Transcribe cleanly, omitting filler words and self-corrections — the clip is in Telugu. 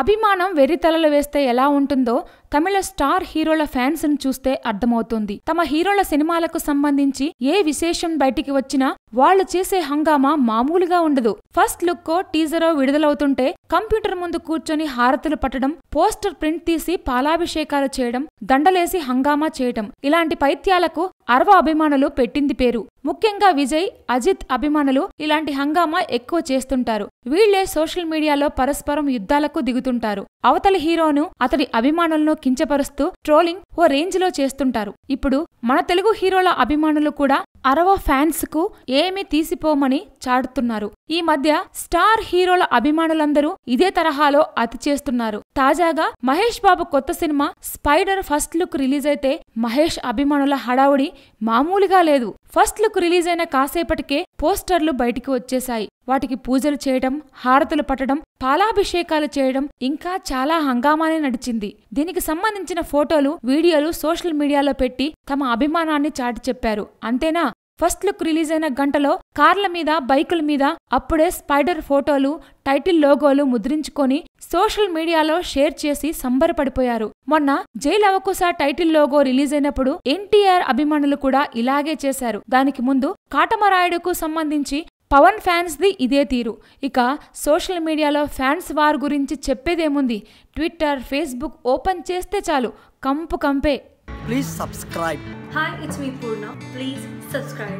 అభిమానం వెర్రితలలు వేస్తే ఎలా ఉంటుందో తమిళ స్టార్ హీరోల ఫ్యాన్స్ ను చూస్తే అర్థమవుతుంది. తమ హీరోల సినిమాలకు సంబంధించి ఏ విశేషం బయటికి వచ్చినా వాళ్లు చేసే హంగామా మామూలుగా ఉండదు. ఫస్ట్ లుక్కో టీజరో విడుదలవుతుంటే కంప్యూటర్ ముందు కూర్చొని హారతులు పట్టడం, పోస్టర్ ప్రింట్ తీసి పాలాభిషేకాలు చేయడం, దండలేసి హంగామా చేయటం, ఇలాంటి పైత్యాలకు అరవ అభిమానులు పెట్టింది పేరు. ముఖ్యంగా విజయ్, అజిత్ అభిమానులు ఇలాంటి హంగామా ఎక్కువ చేస్తుంటారు. వీళ్లే సోషల్ మీడియాలో పరస్పరం యుద్ధాలకు దిగుతుంటారు. అవతలి హీరోను, అతడి అభిమానులను కించపరుస్తూ ట్రోలింగ్ ఓ రేంజ్ లో చేస్తుంటారు. ఇప్పుడు మన తెలుగు హీరోల అభిమానులు కూడా అరవ ఫ్యాన్స్ కు ఏమీ తీసిపోమని చాటుతున్నారు. ఈ మధ్య స్టార్ హీరోల అభిమానులందరూ ఇదే తరహాలో అతి చేస్తున్నారు. తాజాగా మహేష్ బాబు కొత్త cinema spider first look release అయితే మహేష్ అభిమానుల హడావుడి మామూలుగా లేదు. ఫస్ట్ లుక్ రిలీజ్ అయిన కాసేపటికే పోస్టర్లు బయటికి వచ్చేశాయి. వాటికి పూజలు చేయడం, హారతులు పట్టడం, పాలాభిషేకాలు చేయడం, ఇంకా చాలా హంగామానే నడిచింది. దీనికి సంబంధించిన ఫోటోలు, వీడియోలు సోషల్ మీడియాలో పెట్టి తమ అభిమానాన్ని చాటి చెప్పారు. అంతేనా, ఫస్ట్ లుక్ రిలీజ్ అయిన గంటలో కార్ల మీద, బైకుల మీద అప్పుడే స్పైడర్ ఫోటోలు, టైటిల్ లోగోలు ముద్రించుకొని సోషల్ మీడియాలో షేర్ చేసి సంబరపడిపోయారు. మొన్న జై లవకుశ టైటిల్ లోగో రిలీజ్ అయినప్పుడు ఎన్టీఆర్ అభిమానులు కూడా ఇలాగే చేశారు. దానికి ముందు కాటమరాయుడుకు సంబంధించి పవన్ ఫ్యాన్స్ ది ఇదే తీరు. ఇక సోషల్ మీడియాలో ఫ్యాన్స్ వార్ గురించి చెప్పేదేముంది, ట్విట్టర్, ఫేస్బుక్ ఓపెన్ చేస్తే చాలు కంపు కంపే. Please subscribe. Hi, it's me Purna. Please subscribe.